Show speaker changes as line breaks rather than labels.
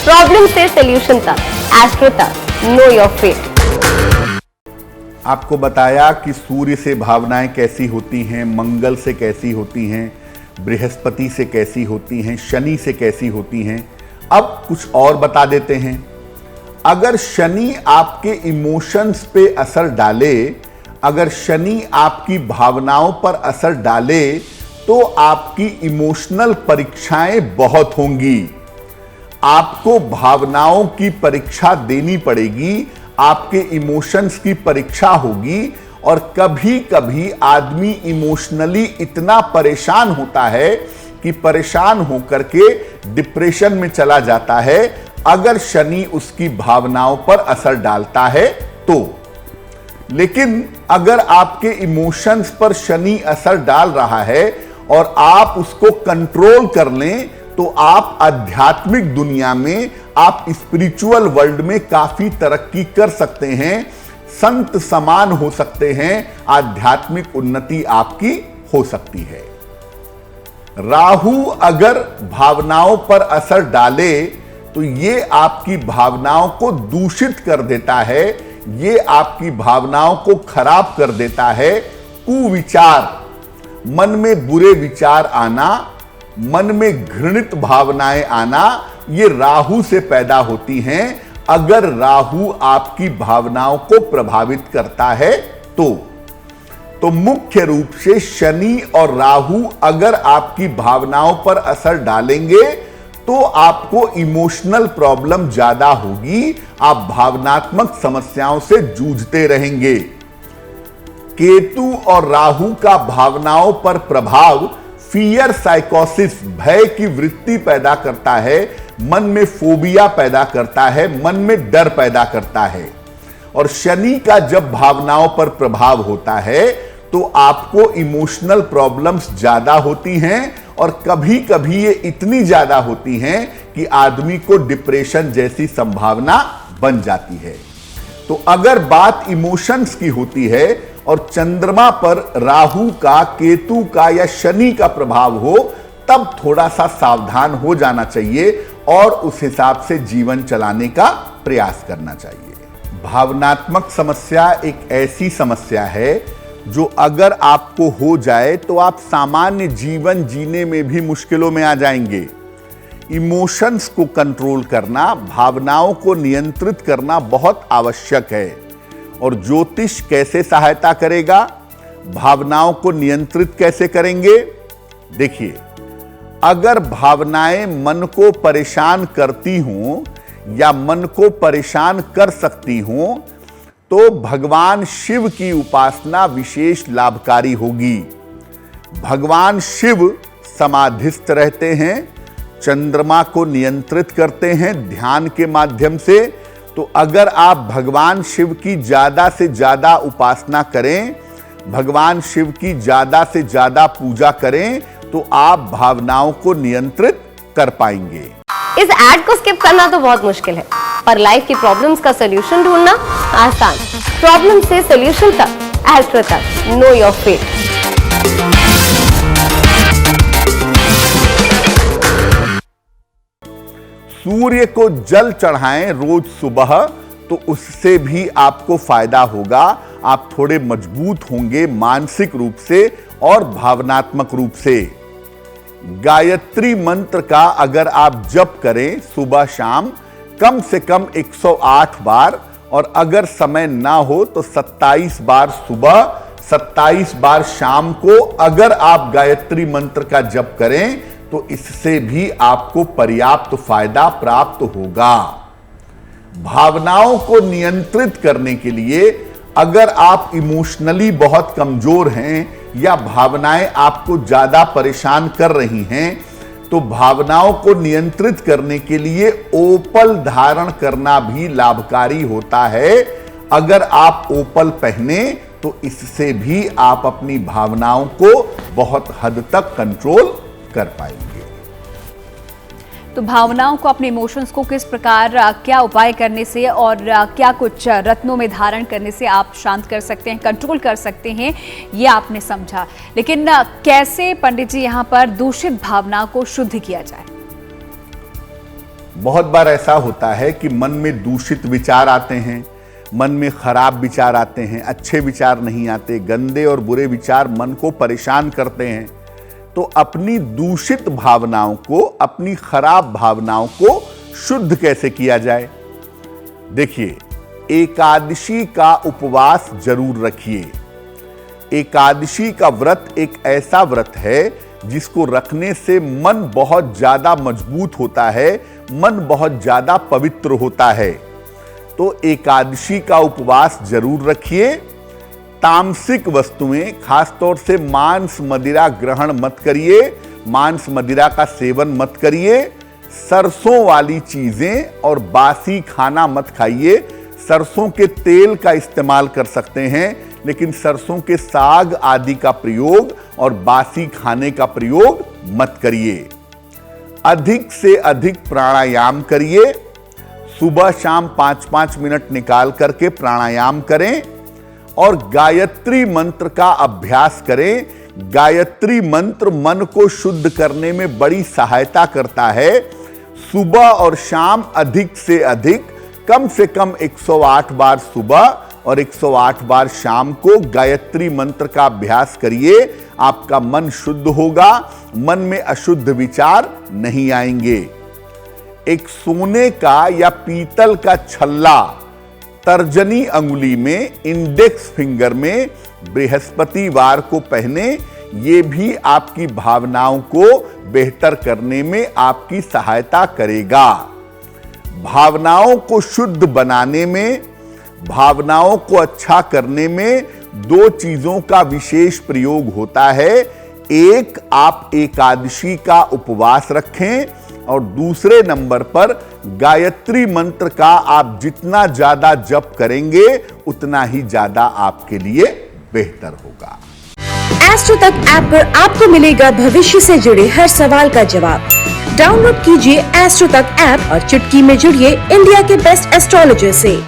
Problem से solution तक, astro तक, नो योर फेट।
आपको बताया कि सूर्य से भावनाएं कैसी होती हैं, मंगल से कैसी होती हैं, बृहस्पति से कैसी होती हैं, शनि से कैसी होती हैं। अब कुछ और बता देते हैं। अगर शनि आपके इमोशंस पे असर डाले, अगर शनि आपकी भावनाओं पर असर डाले, तो आपकी इमोशनल परीक्षाएं बहुत होंगी। आपको भावनाओं की परीक्षा देनी पड़ेगी, आपके इमोशंस की परीक्षा होगी। और कभी कभी आदमी इमोशनली इतना परेशान होता है कि परेशान होकर के डिप्रेशन में चला जाता है, अगर शनि उसकी भावनाओं पर असर डालता है तो। लेकिन अगर आपके इमोशंस पर शनि असर डाल रहा है और आप उसको कंट्रोल कर लें, तो आप आध्यात्मिक दुनिया में, आप स्पिरिचुअल वर्ल्ड में काफी तरक्की कर सकते हैं, संत समान हो सकते हैं, आध्यात्मिक उन्नति आपकी हो सकती है। राहु अगर भावनाओं पर असर डाले तो ये आपकी भावनाओं को दूषित कर देता है, ये आपकी भावनाओं को खराब कर देता है। कुविचार, मन में बुरे विचार आना, मन में घृणित भावनाएं आना, ये राहु से पैदा होती हैं। अगर राहु आपकी भावनाओं को प्रभावित करता है तो मुख्य रूप से शनि और राहु अगर आपकी भावनाओं पर असर डालेंगे तो आपको इमोशनल प्रॉब्लम ज्यादा होगी, आप भावनात्मक समस्याओं से जूझते रहेंगे। केतु और राहु का भावनाओं पर प्रभाव फियर साइकोसिस, भय की वृत्ति पैदा करता है, मन में फोबिया पैदा करता है, मन में डर पैदा करता है। और शनि का जब भावनाओं पर प्रभाव होता है तो आपको इमोशनल प्रॉब्लम्स ज्यादा होती हैं, और कभी कभी ये इतनी ज्यादा होती हैं कि आदमी को डिप्रेशन जैसी संभावना बन जाती है। तो अगर बात इमोशंस की होती है और चंद्रमा पर राहु का, केतु का या शनि का प्रभाव हो, तब थोड़ा सा सावधान हो जाना चाहिए और उस हिसाब से जीवन चलाने का प्रयास करना चाहिए। भावनात्मक समस्या एक ऐसी समस्या है जो अगर आपको हो जाए तो आप सामान्य जीवन जीने में भी मुश्किलों में आ जाएंगे। इमोशंस को कंट्रोल करना, भावनाओं को नियंत्रित करना बहुत आवश्यक है। और ज्योतिष कैसे सहायता करेगा, भावनाओं को नियंत्रित कैसे करेंगे? देखिए, अगर भावनाएं मन को परेशान करती हों या मन को परेशान कर सकती हों, तो भगवान शिव की उपासना विशेष लाभकारी होगी। भगवान शिव समाधिस्थ रहते हैं, चंद्रमा को नियंत्रित करते हैं ध्यान के माध्यम से। तो अगर आप भगवान शिव की ज्यादा से ज्यादा उपासना करें, भगवान शिव की ज्यादा से ज्यादा पूजा करें, तो आप भावनाओं को नियंत्रित कर पाएंगे।
इस एड को स्किप करना तो बहुत मुश्किल है, पर लाइफ की प्रॉब्लम्स का सॉल्यूशन ढूंढना आसान। प्रॉब्लम से सॉल्यूशन तक, एस्ट्रो तक, नो योर फेट।
सूर्य को जल चढ़ाएं रोज सुबह, तो उससे भी आपको फायदा होगा। आप थोड़े मजबूत होंगे मानसिक रूप से और भावनात्मक रूप से। गायत्री मंत्र का अगर आप जप करें सुबह शाम कम से कम 108 बार, और अगर समय ना हो तो 27 बार सुबह, 27 बार शाम को अगर आप गायत्री मंत्र का जप करें, तो इससे भी आपको पर्याप्त फायदा प्राप्त होगा। भावनाओं को नियंत्रित करने के लिए अगर आप इमोशनली बहुत कमजोर हैं या भावनाएं आपको ज्यादा परेशान कर रही हैं, तो भावनाओं को नियंत्रित करने के लिए ओपल धारण करना भी लाभकारी होता है। अगर आप ओपल पहने तो इससे भी आप अपनी भावनाओं को बहुत हद तक कंट्रोल कर पाएंगे।
तो भावनाओं को, अपने इमोशंस को किस प्रकार, क्या उपाय करने से और क्या कुछ रत्नों में धारण करने से आप शांत कर सकते हैं, कंट्रोल कर सकते हैं, ये आपने समझा। लेकिन कैसे पंडित जी यहाँ पर दूषित भावना को शुद्ध किया जाए?
बहुत बार ऐसा होता है कि मन में दूषित विचार आते हैं, मन में खराब विचार आते हैं, अच्छे विचार नहीं आते, गंदे और बुरे विचार मन को परेशान करते हैं। तो अपनी दूषित भावनाओं को, अपनी खराब भावनाओं को शुद्ध कैसे किया जाए? देखिए, एकादशी का उपवास जरूर रखिए। एकादशी का व्रत एक ऐसा व्रत है जिसको रखने से मन बहुत ज्यादा मजबूत होता है, मन बहुत ज्यादा पवित्र होता है। तो एकादशी का उपवास जरूर रखिए। तामसिक वस्तुएं, खासतौर से मांस मदिरा ग्रहण मत करिए, मांस मदिरा का सेवन मत करिए। सरसों वाली चीजें और बासी खाना मत खाइए। सरसों के तेल का इस्तेमाल कर सकते हैं, लेकिन सरसों के साग आदि का प्रयोग और बासी खाने का प्रयोग मत करिए। अधिक से अधिक प्राणायाम करिए। सुबह शाम 5-5 मिनट निकाल करके प्राणायाम करें और गायत्री मंत्र का अभ्यास करें। गायत्री मंत्र मन को शुद्ध करने में बड़ी सहायता करता है। सुबह और शाम अधिक से अधिक, कम से कम 108 बार सुबह और 108 बार शाम को गायत्री मंत्र का अभ्यास करिए। आपका मन शुद्ध होगा, मन में अशुद्ध विचार नहीं आएंगे। एक सोने का या पीतल का छल्ला तर्जनी अंगुली में, इंडेक्स फिंगर में बृहस्पतिवार को पहने। ये भी आपकी भावनाओं को बेहतर करने में आपकी सहायता करेगा। भावनाओं को शुद्ध बनाने में, भावनाओं को अच्छा करने में दो चीजों का विशेष प्रयोग होता है। एक, आप एकादशी का उपवास रखें और दूसरे नंबर पर गायत्री मंत्र का आप जितना ज्यादा जप करेंगे उतना ही ज्यादा आपके लिए बेहतर होगा।
एस्ट्रो तक ऐप पर आपको मिलेगा भविष्य से जुड़े हर सवाल का जवाब। डाउनलोड कीजिए एस्ट्रो तक ऐप और चुटकी में जुड़िए इंडिया के बेस्ट एस्ट्रोलॉजर से।